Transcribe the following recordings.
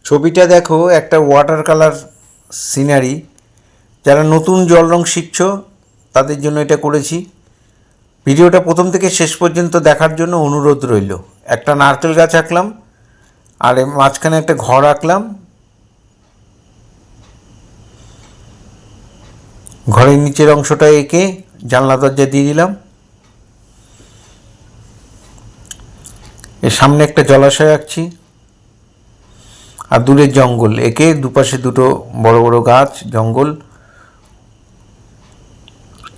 ছবিটা দেখো, একটা ওয়াটার কালার সিনারি। যারা নতুন জল রং শিখছো তাদের জন্য এটা করেছি। ভিডিওটা প্রথম থেকে শেষ পর্যন্ত দেখার জন্য অনুরোধ রইল। একটা নারকেল গাছ আঁকলাম আর মাঝখানে একটা ঘর আঁকলাম। ঘরের নিচের অংশটা এঁকে জানলা দরজা দিয়ে দিলাম। এর সামনে একটা জলাশয় আঁকছি আর দূরের জঙ্গল এঁকে দুপাশে দুটো বড় বড় গাছ, জঙ্গল।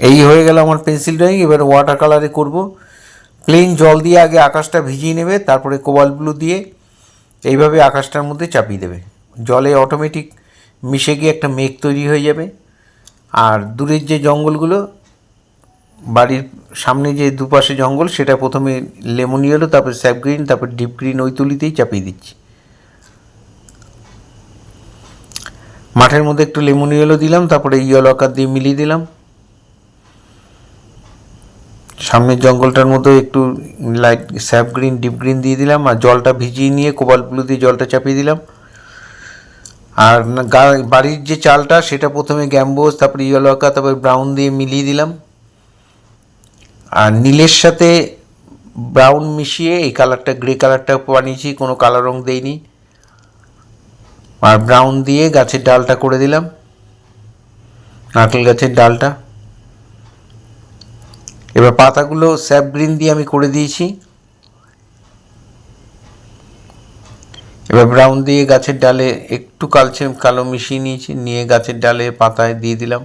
এই হয়ে গেল আমার পেন্সিল ড্রয়িং। এবার ওয়াটার কালারে করব। প্লেন জল দিয়ে আগে আকাশটা ভিজিয়ে নেবে, তারপরে কোবাল্ট ব্লু দিয়ে এইভাবে আকাশটার মধ্যে চাপিয়ে দেবে। জলে অটোমেটিক মিশে গিয়ে একটা মেঘ তৈরি হয়ে যাবে। আর দূরের যে জঙ্গলগুলো, বাড়ির সামনে যে দুপাশে জঙ্গল, সেটা প্রথমে লেমন ইয়েলো, তারপরে স্যাপ গ্রিন, তারপর ডিপ গ্রিন ওই তুলিতেই চাপিয়ে দিচ্ছি। মাঠের মধ্যে একটু লেমন ইয়েলো দিলাম, তারপরে ইয়েলো আকার দিয়ে মিলিয়ে দিলাম। সামনের জঙ্গলটার মধ্যে একটু light sap green, deep green দিয়ে দিলাম। আর জলটা ভিজিয়ে নিয়ে কোবাল্ট ব্লু দিয়ে জলটা চাপিয়ে দিলাম। আর বাড়ির যে চালটা সেটা প্রথমে গ্যাম্বোজ, তারপরে ইয়েলো আকার, তারপরে ব্রাউন দিয়ে মিলিয়ে দিলাম। আর নীলের সাথে ব্রাউন মিশিয়ে এই কালারটা, গ্রে কালারটা বানিয়েছি, কোনো কালার রং দেইনি। আর ব্রাউন দিয়ে গাছের ডালটা করে দিলাম, নারকেল গাছের ডালটা। এবার পাতাগুলো স্যাপ গ্রিন দিয়ে আমি করে দিয়েছি। এবার ব্রাউন দিয়ে গাছের ডালে একটু কালচে কালো মিশিয়ে নিয়েছি, নিয়ে গাছের ডালে পাতায় দিয়ে দিলাম।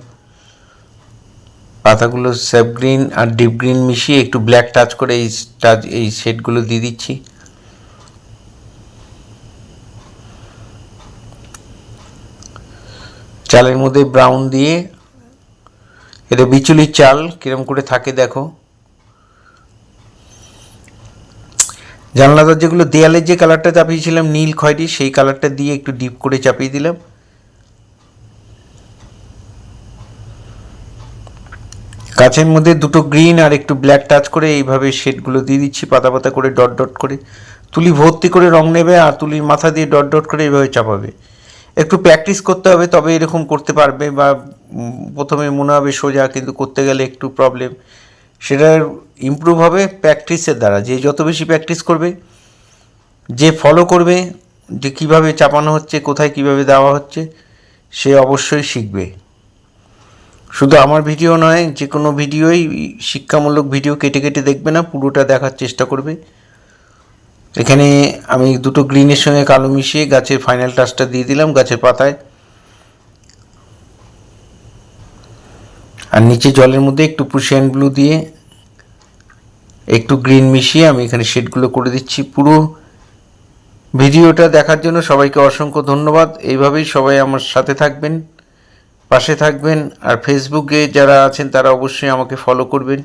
পাতাগুলো স্যাপ গ্রিন আর ডিপ গ্রিন মিশিয়ে একটু ব্ল্যাক টাচ করে এই শেডগুলো দিয়ে দিচ্ছি। চালের মধ্যে ব্রাউন দিয়ে, এটা বিচুলির চাল কিরম করে থাকে দেখো। জানলা দরজাগুলো দেয়ালের যে কালারটা চাপিয়েছিলাম নীল খয়েরি, সেই কালারটা দিয়ে একটু ডিপ করে চাপিয়ে দিলাম। গাছের মধ্যে দুটো গ্রিন আর একটু ব্ল্যাক টাচ করে এইভাবে শেডগুলো দিয়ে দিচ্ছি, পাতা পাতা করে, ডট ডট করে। তুলি ভর্তি করে রং নেবে আর তুলির মাথা দিয়ে ডট ডট করে এইভাবে চাপাবে। একটু প্র্যাকটিস করতে হবে, তবে এরকম করতে পারবে। বা প্রথমে মনে হবে সোজা, কিন্তু করতে গেলে একটু প্রবলেম। সেটার ইমপ্রুভ হবে প্র্যাকটিসের দ্বারা। যে যত বেশি প্র্যাকটিস করবে, যে ফলো করবে যে কীভাবে চাপানো হচ্ছে, কোথায় কীভাবে দেওয়া হচ্ছে, সে অবশ্যই শিখবে। শুধু আমার ভিডিও নয়, যে কোনো ভিডিওই, শিক্ষামূলক ভিডিও কেটে কেটে দেখবে না, পুরোটা দেখার চেষ্টা করবে। এখানে আমি দুটো গ্রিনের সঙ্গে কালো মিশিয়ে গাছের ফাইনাল টাচটা দিয়ে দিলাম গাছের পাতায়। আর নিচে জলের মধ্যে একটু প্রুশিয়ান ব্লু দিয়ে একটু গ্রিন মিশিয়ে আমি এখানে শেডগুলো করে দিচ্ছি। পুরো ভিডিওটা দেখার জন্য সবাইকে অসংখ্য ধন্যবাদ। এইভাবেই সবাই আমার সাথে থাকবেন, পাশে থাকবেন। আর ফেসবুকে যারা আছেন তারা অবশ্যই আমাকে ফলো করবেন।